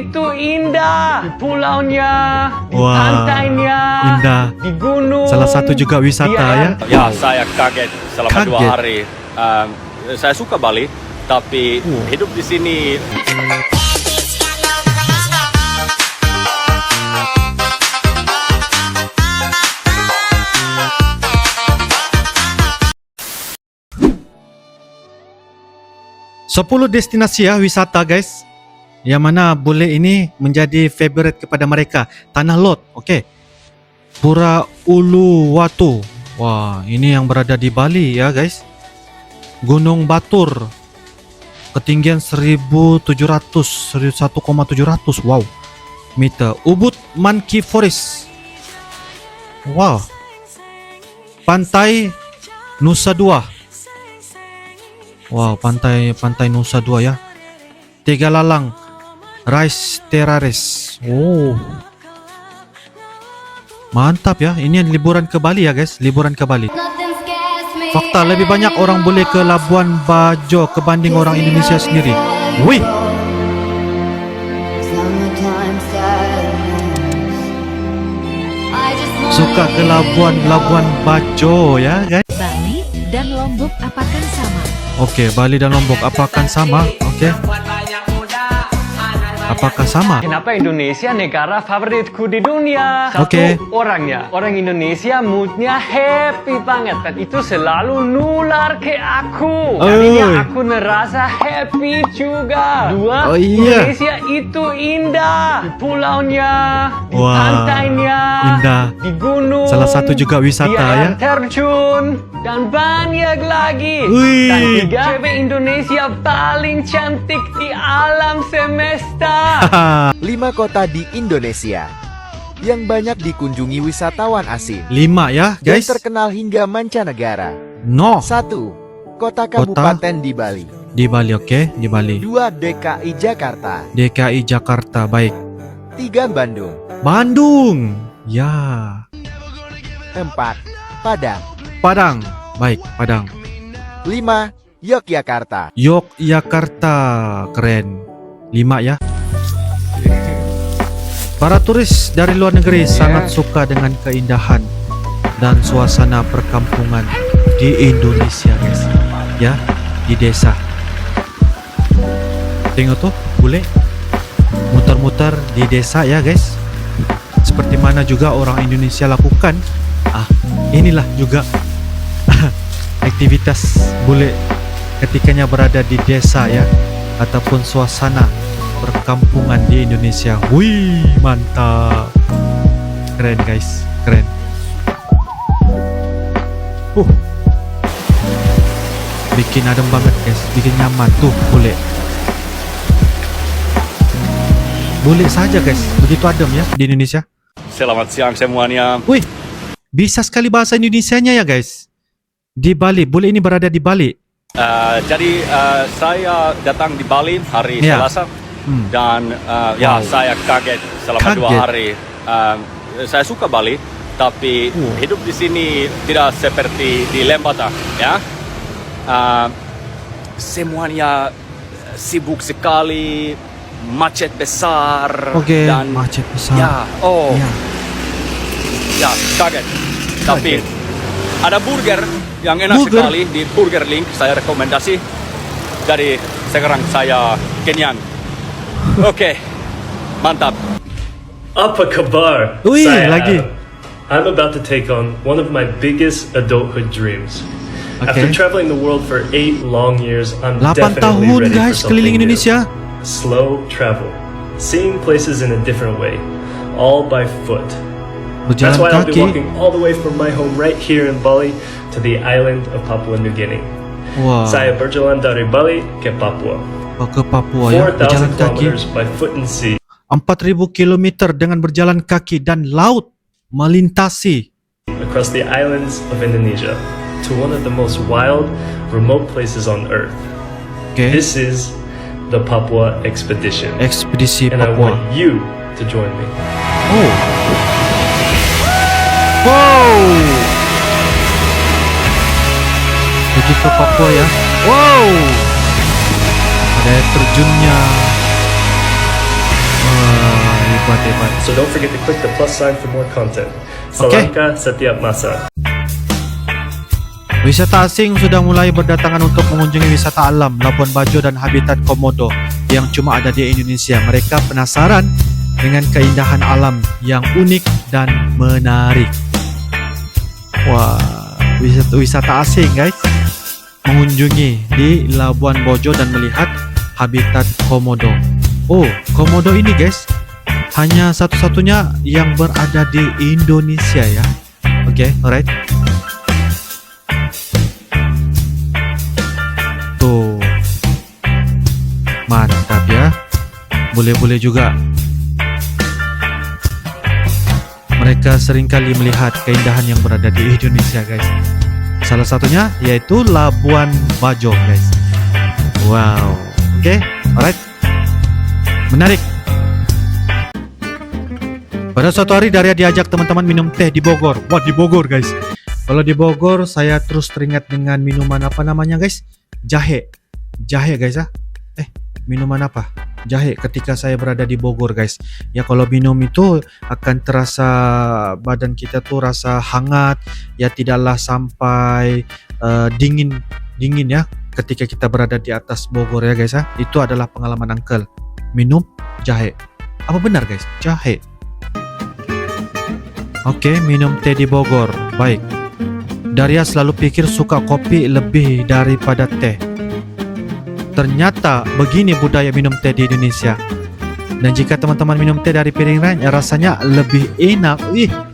itu indah. Di pulaunya, di Wah, pantainya, indah. di gunung. Salah satu juga wisata ya. Ya, saya kaget selama 2 Kaget? hari. Saya suka Bali, tapi hidup di sini. Sepuluh destinasi ya wisata guys. Yang mana boleh ini menjadi favorite kepada mereka. Tanah Lot, okey. Pura Uluwatu. Wah, ini yang berada di Bali ya guys. Gunung Batur. Ketinggian 1,700. Wow. Meter. Ubud Monkey Forest. Wow. Pantai Nusa Dua. Wow, pantai Nusa Dua ya. Tiga Lalang, Rice Terrace. Oh, mantap ya. Ini liburan ke Bali ya guys, liburan ke Bali. Fakta, lebih banyak orang boleh ke Labuan Bajo kebanding orang Indonesia sendiri. Wih, suka ke Labuan Bajo ya guys. Bali dan Lombok apakah sama? Okey, Bali dan Lombok apakah sama? Okey. Apakah sama? Kenapa Indonesia negara favoritku di dunia? Oke. Orangnya. Orang Indonesia moodnya happy banget. Dan itu selalu nular ke aku. Jadinya aku merasa happy juga. Dua, Oh iya. Indonesia itu indah. Di pulaunya, di Wah, pantainya, indah. di gunung. Salah satu juga wisata di ya. air terjun. Dan banyak lagi. Wih. Dan tiga, cewek Indonesia paling cantik di alam semesta. 5 kota di Indonesia yang banyak dikunjungi wisatawan asing 5 ya dan guys. terkenal hingga mancanegara. No. 1. Kota kabupaten di Bali. Di Bali, oke, di Bali. 2. DKI Jakarta. DKI Jakarta, baik. 3. Bandung. Bandung. Ya. 4. Padang. Padang. Baik, Padang. 5. Yogyakarta. Yogyakarta, keren. 5 ya. Para turis dari luar negeri sangat suka dengan keindahan dan suasana perkampungan di Indonesia guys. Ya, di desa. Tengok tuh, boleh muter-muter di desa ya guys. Seperti mana juga orang Indonesia lakukan. Inilah juga aktivitas bule ketikanya berada di desa ya, ataupun suasana perkampungan di Indonesia. Wih, mantap. Keren guys, keren. Bikin adem banget guys, bikin nyaman tuh bule. Bule saja guys, begitu adem ya di Indonesia. Selamat siang semuanya. Wih, bisa sekali bahasa Indonesianya ya guys. Di Bali, bule ini berada di Bali. Jadi saya datang di Bali hari Ya. Selasa dan ya saya kaget selama 2 Kaget? hari. Saya suka Bali, tapi hidup di sini tidak seperti di Lembata, ya. Semuanya sibuk sekali, macet besar Oke, dan macet besar. ya, Ya. ya kaget. Tapi ada burger yang enak Burger? sekali di Burger Link, saya rekomendasi. Jadi sekarang saya kenyang. Oke, mantap. Apa kabar? Wih, Saya lagi. Adam. I'm about to take on one of my biggest adulthood dreams. After Okay. traveling the world for 8 long years, I'm 8 definitely tahun ready guys for keliling something new. Indonesia. Slow travel, seeing places in a different way, all by foot. Berjalan That's why I'll be kaki. walking all the way from my home right here in Bali to the island of Papua New Guinea. Wah, Saya berjalan dari Bali ke Papua. ke Papua ya, berjalan 4,000 kaki. kilometers by foot and sea. 4.000 kilometer dengan berjalan kaki dan laut melintasi. Across the islands of Indonesia to one of the most wild, remote places on Earth. Oke, This is the Papua Expedition, ekspedisi and I Papua. want you to join me. Oh. Wow. Pergi ke Papua ya. Wow. Ada air terjunnya. Wow. Okay, baik. So don't forget to click the plus sign for more content. Okay. Salangka setiap masa. Wisata asing sudah mulai berdatangan untuk mengunjungi wisata alam Labuan Bajo dan habitat Komodo yang cuma ada di Indonesia. Mereka penasaran dengan keindahan alam yang unik dan menarik. Wah, wisata asing guys, mengunjungi di Labuan Bajo dan melihat habitat Komodo. Oh, Komodo ini guys hanya satu-satunya yang berada di Indonesia ya. Oke, alright. Tuh, mantap ya. Boleh-boleh juga. Mereka seringkali melihat keindahan yang berada di Indonesia guys. Salah satunya yaitu Labuan Bajo guys. Wow. Oke, alright. Menarik. Pada suatu hari Daria diajak teman-teman minum teh di Bogor. Wah, di Bogor guys. Kalau di Bogor saya terus teringat dengan minuman apa namanya guys? Jahe. Jahe guys ya. Minuman apa? Jahe ketika saya berada di Bogor guys. Ya kalau minum itu akan terasa badan kita tuh rasa hangat. Ya tidaklah sampai dingin ya ketika kita berada di atas Bogor ya guys ya. Itu adalah pengalaman uncle. Minum jahe. Apa benar guys? Jahe. Oke, minum teh di Bogor. Baik. Daria selalu pikir suka kopi lebih daripada teh. Ternyata begini budaya minum teh di Indonesia. Dan jika teman-teman minum teh dari piring lain, rasanya lebih enak.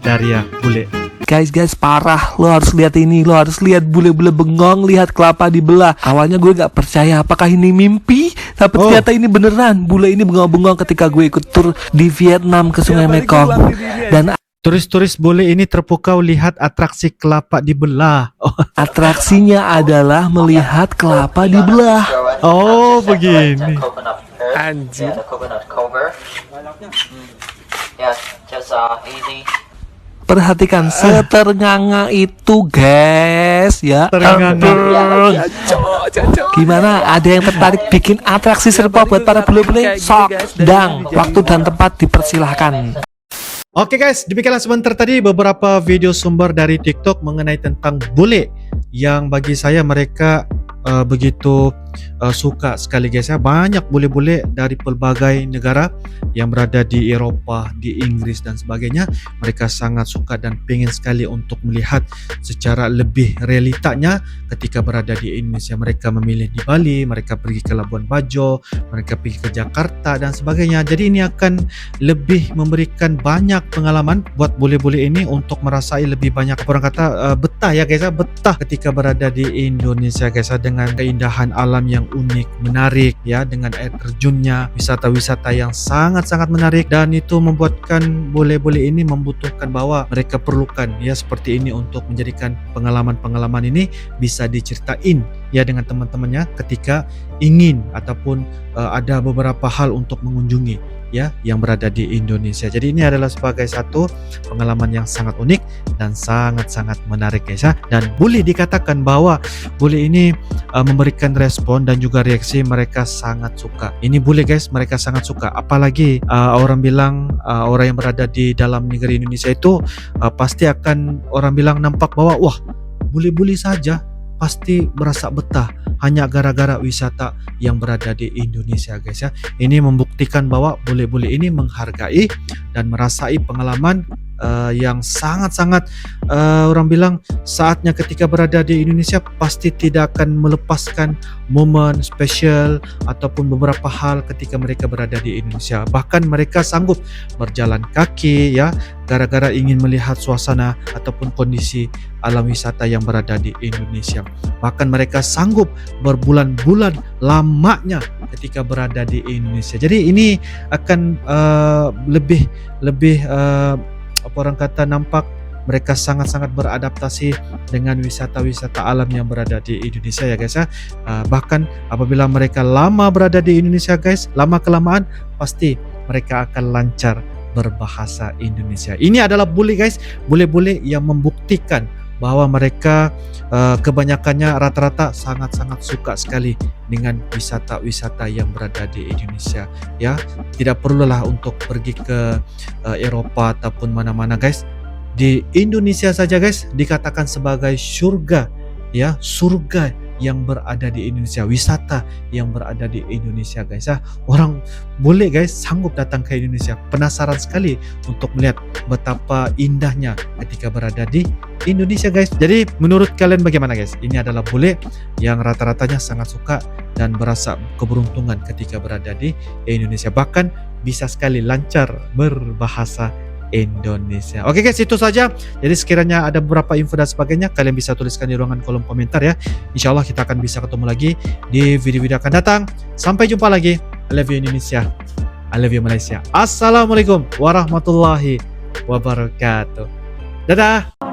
Daria bule. Guys, parah. Lo harus lihat ini. Lo harus lihat bule-bule bengong, lihat kelapa dibelah. Awalnya gue gak percaya apakah ini mimpi, tapi ternyata ini beneran. Bule ini bengong-bengong ketika gue ikut tur di Vietnam ke Sungai Mekong. Dan turis-turis bule ini terpukau lihat atraksi kelapa dibelah. atraksinya adalah melihat kelapa dibelah. Oh, begini. Anjir. Perhatikan seternganga itu guys ya. Terenganga. Gimana? Ada yang tertarik bikin atraksi serupa buat para bule-bule? Sok, dang, waktu dan tempat dipersilahkan. Oke guys, demikianlah sebentar tadi beberapa video sumber dari TikTok mengenai tentang bule yang bagi saya mereka begitu suka sekali guys ya. Banyak bule-bule dari pelbagai negara yang berada di Eropah, di Inggris dan sebagainya. Mereka sangat suka dan pengen sekali untuk melihat secara lebih realitanya ketika berada di Indonesia. Mereka memilih di Bali, mereka pergi ke Labuan Bajo, mereka pergi ke Jakarta dan sebagainya. Jadi ini akan lebih memberikan banyak pengalaman buat bule-bule ini untuk merasai lebih banyak, orang kata betah ya guys ya, betah ketika berada di Indonesia guys ya, dengan keindahan alam yang unik, menarik ya, dengan air terjunnya, wisata-wisata yang sangat-sangat menarik, dan itu membuatkan bule-bule ini membutuhkan bahwa mereka perlukan ya seperti ini untuk menjadikan pengalaman-pengalaman ini bisa diceritain ya dengan teman-temannya ketika ingin ataupun ada beberapa hal untuk mengunjungi ya yang berada di Indonesia. Jadi ini adalah sebagai satu pengalaman yang sangat unik dan sangat-sangat menarik guys ya. Dan boleh dikatakan bahwa bule ini memberikan respon dan juga reaksi mereka sangat suka. Ini boleh guys, mereka sangat suka. Apalagi orang bilang orang yang berada di dalam negeri Indonesia itu pasti akan orang bilang nampak bahwa wah bule-bule saja pasti merasa betah hanya gara-gara wisata yang berada di Indonesia guys ya. Ini membuktikan bahwa bule-bule ini menghargai dan merasai pengalaman yang sangat-sangat orang bilang saatnya ketika berada di Indonesia pasti tidak akan melepaskan momen spesial ataupun beberapa hal ketika mereka berada di Indonesia. Bahkan mereka sanggup berjalan kaki ya gara-gara ingin melihat suasana ataupun kondisi alam wisata yang berada di Indonesia. Bahkan mereka sanggup berbulan-bulan lamanya ketika berada di Indonesia. Jadi ini akan lebih apa orang kata nampak mereka sangat-sangat beradaptasi dengan wisata-wisata alam yang berada di Indonesia ya guys ya. Bahkan apabila mereka lama berada di Indonesia guys, lama kelamaan pasti mereka akan lancar berbahasa Indonesia. Ini adalah bule guys, bule-bule yang membuktikan bahwa mereka kebanyakannya rata-rata sangat-sangat suka sekali dengan wisata-wisata yang berada di Indonesia ya. Tidak perlulah untuk pergi ke Eropa ataupun mana-mana guys. Di Indonesia saja guys dikatakan sebagai surga ya, surga yang berada di Indonesia, wisata yang berada di Indonesia guys ya. Orang boleh guys sanggup datang ke Indonesia, penasaran sekali untuk melihat betapa indahnya ketika berada di Indonesia guys. Jadi menurut kalian bagaimana guys? Ini adalah bule yang rata-ratanya sangat suka dan berasa keberuntungan ketika berada di Indonesia, bahkan bisa sekali lancar berbahasa Indonesia. Oke guys, itu saja. Jadi sekiranya ada beberapa info dan sebagainya, kalian bisa tuliskan di ruangan kolom komentar ya. Insya Allah kita akan bisa ketemu lagi di video-video akan datang. Sampai jumpa lagi. I love you Indonesia, I love you Malaysia. Assalamualaikum warahmatullahi wabarakatuh. Dadah.